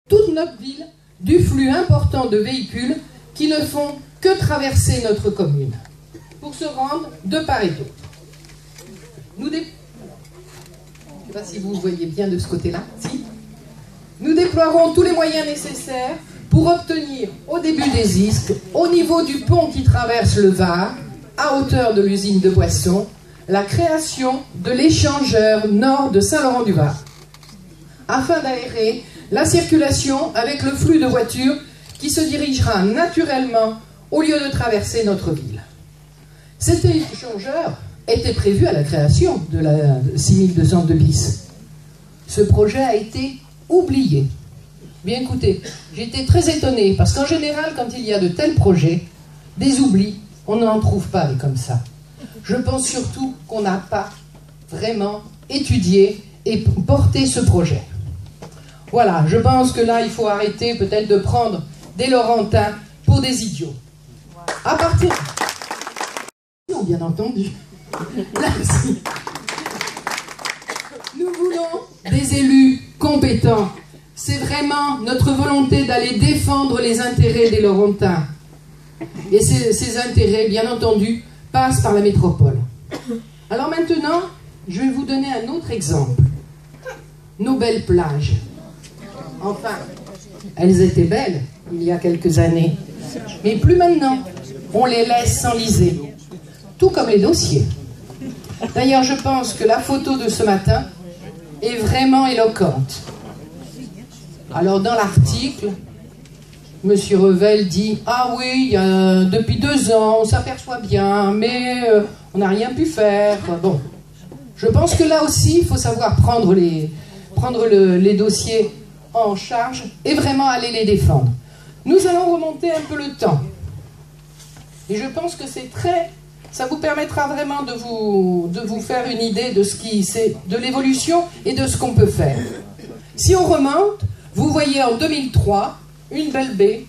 toute notre ville du flux important de véhicules qui ne font que traverser notre commune pour se rendre de part et d'autre. Je ne sais pas si vous voyez bien de ce côté-là. Si. Nous déploierons tous les moyens nécessaires pour obtenir, au début des Isques, au niveau du pont qui traverse le Var, à hauteur de l'usine de Boissons, la création de l'échangeur nord de Saint-Laurent-du-Var, afin d'aérer la circulation avec le flux de voitures qui se dirigera naturellement au lieu de traverser notre ville. Cet échangeur était prévu à la création de la 6202 bis. Ce projet a été oublié. Bien écoutez, j'ai été très étonnée parce qu'en général, quand il y a de tels projets, des oublis, on n'en trouve pas comme ça. Je pense surtout qu'on n'a pas vraiment étudié et porté ce projet. Voilà, je pense que là, il faut arrêter peut-être de prendre des Laurentins pour des idiots. À partir... Non, bien entendu. Là, si. Nous voulons des élus compétents. C'est vraiment notre volonté d'aller défendre les intérêts des Laurentins. Et ces intérêts, bien entendu, passent par la métropole. Alors maintenant, je vais vous donner un autre exemple. Nos belles plages. Enfin, elles étaient belles il y a quelques années. Mais plus maintenant. On les laisse s'enliser. Tout comme les dossiers. D'ailleurs, je pense que la photo de ce matin est vraiment éloquente. Alors, dans l'article, M. Revel dit « Ah oui, depuis 2 ans, on s'aperçoit bien, mais on n'a rien pu faire. » Bon, je pense que là aussi, il faut savoir prendre les dossiers en charge et vraiment aller les défendre. Nous allons remonter un peu le temps. Et je pense que c'est très... Ça vous permettra vraiment de vous faire une idée de ce qui c'est, de l'évolution et de ce qu'on peut faire. Si on remonte, vous voyez en 2003 une belle baie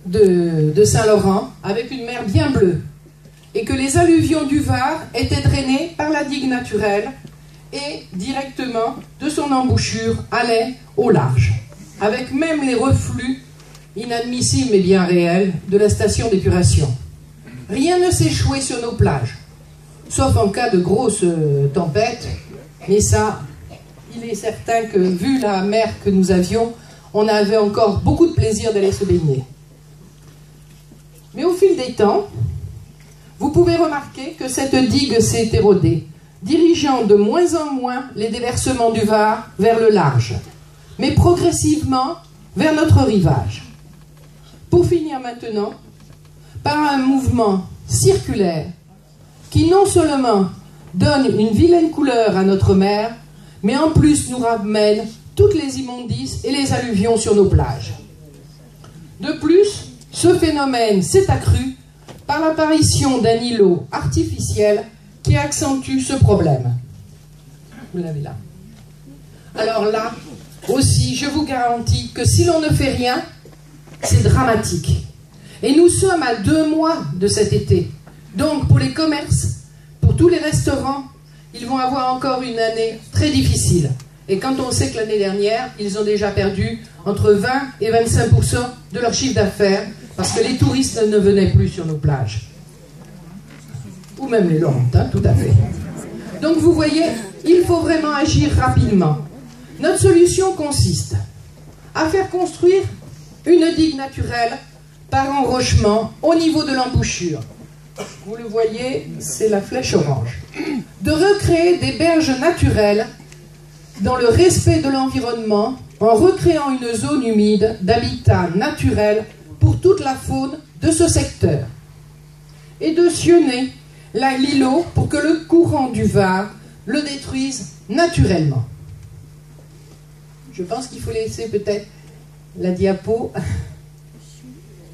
de Saint-Laurent avec une mer bien bleue et que les alluvions du Var étaient drainées par la digue naturelle et directement de son embouchure allaient au large, avec même les reflux inadmissibles mais bien réels de la station d'épuration. Rien ne s'échouait sur nos plages, sauf en cas de grosses tempêtes, mais ça, il est certain que, vu la mer que nous avions, on avait encore beaucoup de plaisir d'aller se baigner. Mais au fil des temps, vous pouvez remarquer que cette digue s'est érodée, dirigeant de moins en moins les déversements du Var vers le large, mais progressivement vers notre rivage. Pour finir maintenant, par un mouvement circulaire qui non seulement donne une vilaine couleur à notre mer, mais en plus nous ramène toutes les immondices et les alluvions sur nos plages. De plus, ce phénomène s'est accru par l'apparition d'un îlot artificiel qui accentue ce problème. Vous l'avez là. Alors là, aussi, je vous garantis que si l'on ne fait rien, c'est dramatique. Et nous sommes à 2 mois de cet été. Donc pour les commerces, pour tous les restaurants, ils vont avoir encore une année très difficile. Et quand on sait que l'année dernière, ils ont déjà perdu entre 20 et 25% de leur chiffre d'affaires parce que les touristes ne venaient plus sur nos plages. Ou même les Laurentins, tout à fait. Donc vous voyez, il faut vraiment agir rapidement. Notre solution consiste à faire construire une digue naturelle par enrochement au niveau de l'embouchure. Vous le voyez, c'est la flèche orange. De recréer des berges naturelles dans le respect de l'environnement en recréant une zone humide d'habitat naturel pour toute la faune de ce secteur. Et de sillonner l'îlot pour que le courant du Var le détruise naturellement. Je pense qu'il faut laisser peut-être la diapo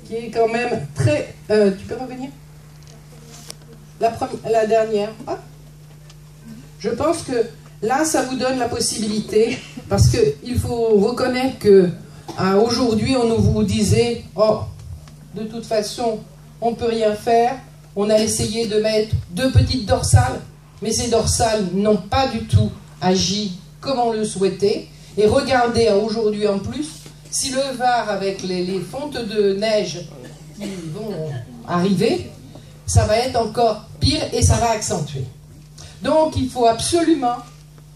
qui est quand même très... tu peux revenir ? La dernière. Ah. Je pense que là, ça vous donne la possibilité, parce qu'il faut reconnaître que aujourd'hui, on vous disait, oh, de toute façon, on ne peut rien faire. On a essayé de mettre 2 petites dorsales, mais ces dorsales n'ont pas du tout agi comme on le souhaitait. Et regardez aujourd'hui en plus, si le Var, avec les fontes de neige qui vont arriver, ça va être encore pire et ça va accentuer. Donc il faut absolument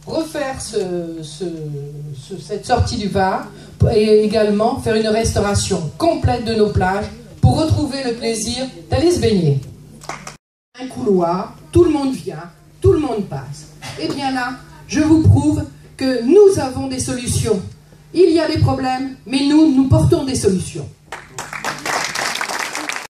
refaire cette sortie du Var et également faire une restauration complète de nos plages pour retrouver le plaisir d'aller se baigner. Un couloir, tout le monde vient, tout le monde passe. Et bien là, je vous prouve que nous avons des solutions. Il y a des problèmes, mais nous portons des solutions.